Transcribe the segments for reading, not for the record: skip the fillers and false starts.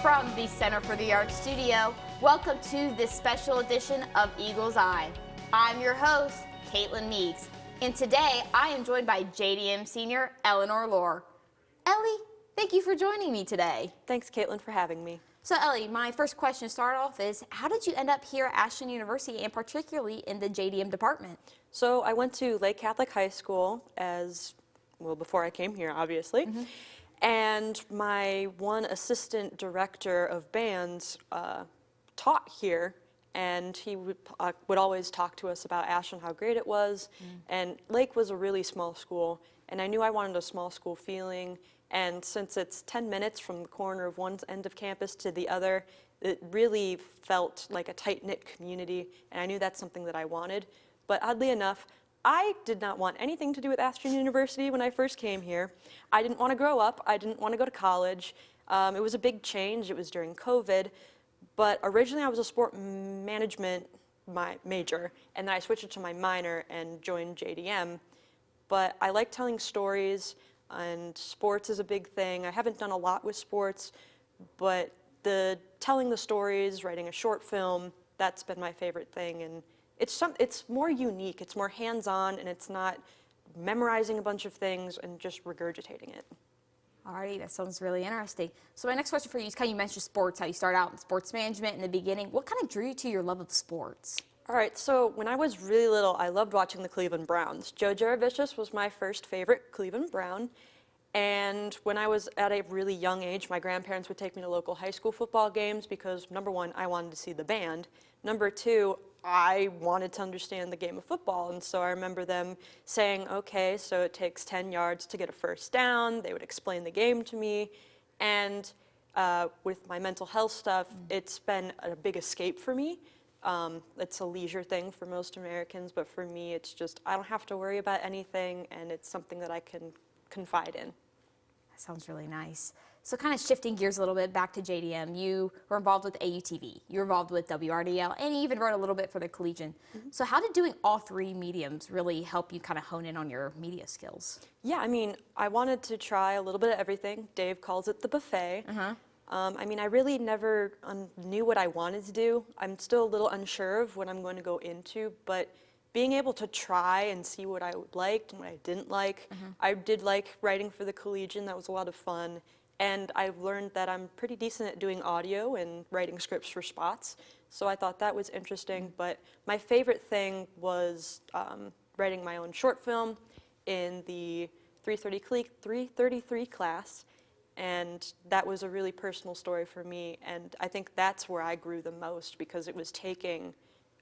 From the Center for the Arts studio, welcome to this special edition of Eagle's Eye. I'm your host, Katelyn Meeks, and today I am joined by JDM senior Ellie Lohr. Ellie, thank you for joining me today. Thanks, Katelyn, for having me. So Ellie, my first question to start off is, how did you end up here at Ashland University and particularly in the JDM department? So I went to Lake Catholic High School before I came here, obviously. And my one assistant director of bands taught here, and he would always talk to us about Ashland, how great it was. And Lake was a really small school, and I knew I wanted a small school feeling. And since it's 10 minutes from the corner of one end of campus to the other, it really felt like a tight-knit community, and I knew that's something that I wanted. But oddly enough, I did not want anything to do with Ashland University when I first came here. I didn't want to grow up. I didn't want to go to college. It was a big change. It was during COVID. But originally I was a sport management major, and then I switched it to my minor and joined JDM. But I like telling stories, and sports is a big thing. I haven't done a lot with sports, but telling the stories, writing a short film, that's been my favorite thing. And it's more unique, it's more hands-on, and it's not memorizing a bunch of things and just regurgitating it. Alrighty, that sounds really interesting. So my next question for you is, you mentioned sports, how you started out in sports management in the beginning. What kind of drew you to your love of sports? All right, so when I was really little, I loved watching the Cleveland Browns. Joe Jaravicius was my first favorite Cleveland Brown. And when I was at a really young age, my grandparents would take me to local high school football games because, number one, I wanted to see the band. Number two, I wanted to understand the game of football, and so I remember them saying, okay, so it takes 10 yards to get a first down. They would explain the game to me, and with my mental health stuff, it's been a big escape for me. It's a leisure thing for most Americans, but for me, it's just, I don't have to worry about anything, and it's something that I can confide in. That sounds really nice. So kind of shifting gears a little bit back to JDM, you were involved with AUTV, you were involved with WRDL, and you even wrote a little bit for the Collegian. So how did doing all three mediums really help you kind of hone in on your media skills? Yeah, I mean, I wanted to try a little bit of everything. Dave calls it the buffet. I mean, I really never knew what I wanted to do. I'm still a little unsure of what I'm going to go into, but being able to try and see what I liked and what I didn't like. I did like writing for the Collegian. That was a lot of fun. And I've learned that I'm pretty decent at doing audio and writing scripts for spots. So I thought that was interesting. But my favorite thing was writing my own short film in the 333 class. And that was a really personal story for me. And I think that's where I grew the most, because it was taking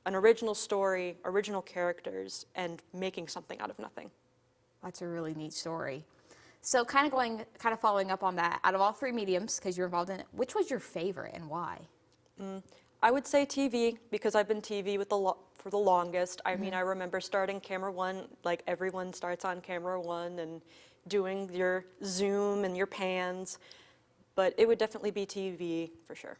an original story, original characters, and making something out of nothing. That's a really neat story. So kind of following up on that, out of all three mediums, because you're involved in it, which was your favorite and why? I would say TV, because I've been TV for the longest. I mean, I remember starting camera one, like everyone starts on camera one, and doing your zoom and your pans, but it would definitely be TV for sure.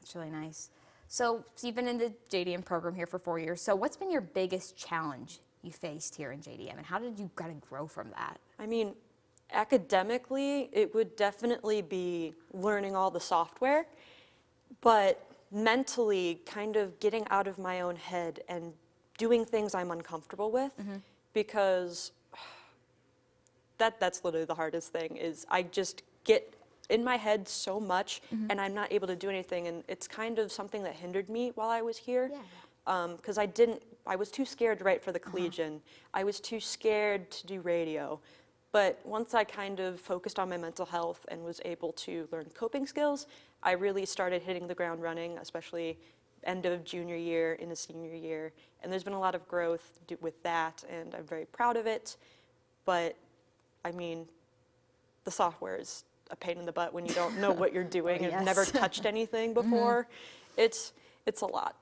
That's really nice. So you've been in the JDM program here for 4 years. So what's been your biggest challenge you faced here in JDM, and how did you kind of grow from that? I mean, academically, it would definitely be learning all the software, but mentally kind of getting out of my own head and doing things I'm uncomfortable with, because that's literally the hardest thing. Is I just get in my head so much, and I'm not able to do anything, and it's kind of something that hindered me while I was here, because I was too scared to write for the Collegian. I was too scared to do radio. But once I kind of focused on my mental health and was able to learn coping skills, I really started hitting the ground running, especially end of junior year into senior year. And there's been a lot of growth with that, and I'm very proud of it. But, I mean, the software is a pain in the butt when you don't know what you're doing and never touched anything before. It's a lot.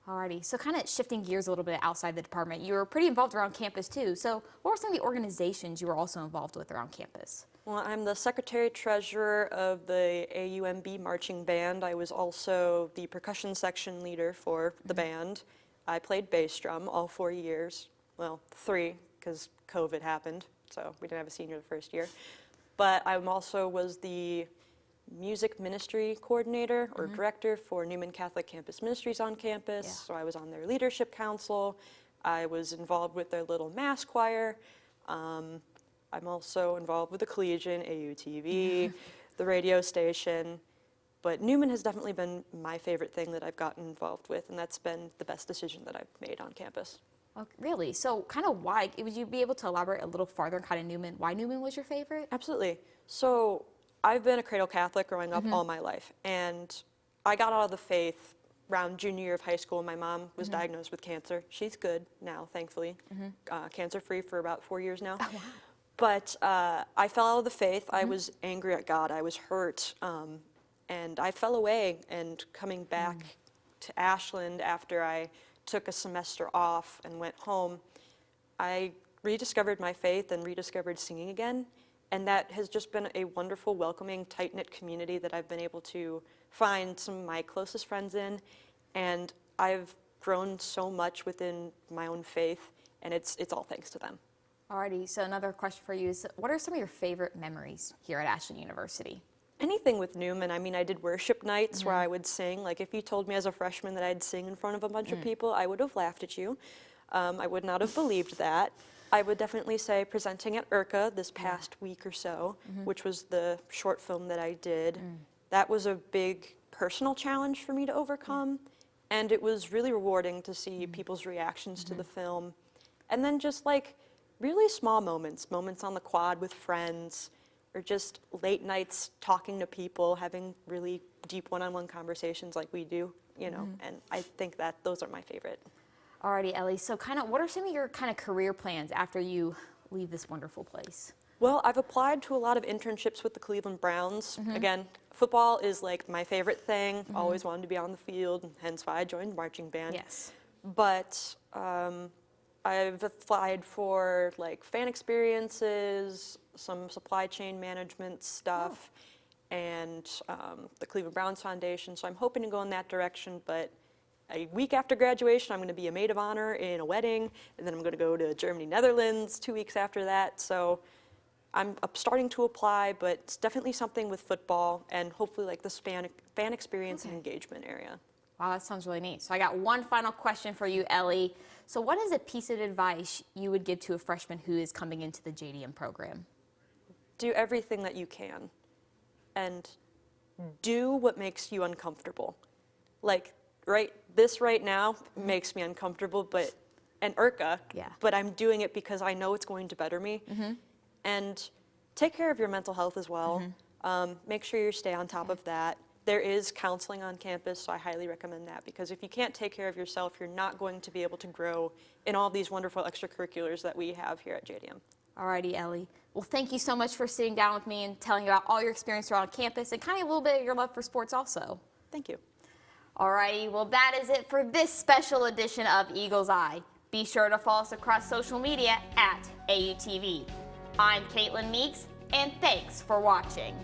Alrighty, so kind of shifting gears a little bit outside the department, you were pretty involved around campus too. So what were some of the organizations you were also involved with around campus? Well, I'm the secretary-treasurer of the AUMB marching band. I was also the percussion section leader for the band. I played bass drum all 4 years. Well, 3, because COVID happened, so we didn't have a senior the first year. But I also was the music ministry coordinator or director for Newman Catholic Campus Ministries on campus. Yeah. So I was on their leadership council. I was involved with their little mass choir. I'm also involved with the Collegian, AUTV, the radio station. But Newman has definitely been my favorite thing that I've gotten involved with, and that's been the best decision that I've made on campus. Oh, really? So kind of why, would you be able to elaborate a little farther on kind of Newman, why Newman was your favorite? Absolutely. So I've been a cradle Catholic growing up all my life, and I got out of the faith around junior year of high school. My mom was diagnosed with cancer. She's good now, thankfully, cancer-free for about 4 years now. Oh, wow. But I fell out of the faith. I was angry at God. I was hurt, and I fell away. And coming back to Ashland after I took a semester off and went home, I rediscovered my faith and rediscovered singing again. And that has just been a wonderful, welcoming, tight-knit community that I've been able to find some of my closest friends in. And I've grown so much within my own faith, and it's all thanks to them. Alrighty, so another question for you is, what are some of your favorite memories here at Ashland University? Anything with Newman. I mean, I did worship nights where I would sing. Like, if you told me as a freshman that I'd sing in front of a bunch of people, I would have laughed at you. I would not have believed that. I would definitely say presenting at IRCA this past week or so, which was the short film that I did. That was a big personal challenge for me to overcome, and it was really rewarding to see people's reactions to the film. And then just like really small moments on the quad with friends, or just late nights talking to people, having really deep one-on-one conversations like we do, you know, and I think that those are my favorite. Alrighty, Ellie, so kind of what are some of your kind of career plans after you leave this wonderful place? Well, I've applied to a lot of internships with the Cleveland Browns. Again, football is like my favorite thing. Always wanted to be on the field, hence why I joined marching band. Yes. But I've applied for like fan experiences, some supply chain management stuff, and the Cleveland Browns Foundation. So I'm hoping to go in that direction, but a week after graduation, I'm going to be a maid of honor in a wedding, and then I'm going to go to Germany, Netherlands 2 weeks after that. So I'm starting to apply, but it's definitely something with football and hopefully like the fan experience and engagement area. Wow, that sounds really neat. So I got one final question for you, Ellie. So what is a piece of advice you would give to a freshman who is coming into the JDM program? Do everything that you can, and do what makes you uncomfortable. Like, this right now makes me uncomfortable, and IRCA, but I'm doing it because I know it's going to better me. And take care of your mental health as well. Make sure you stay on top of that. There is counseling on campus, so I highly recommend that, because if you can't take care of yourself, you're not going to be able to grow in all these wonderful extracurriculars that we have here at JDM. Alrighty, Ellie. Well, thank you so much for sitting down with me and telling about all your experience around campus and kind of a little bit of your love for sports also. Thank you. Alrighty, well that is it for this special edition of Eagle's Eye. Be sure to follow us across social media at AUTV. I'm Katelyn Meeks, and thanks for watching.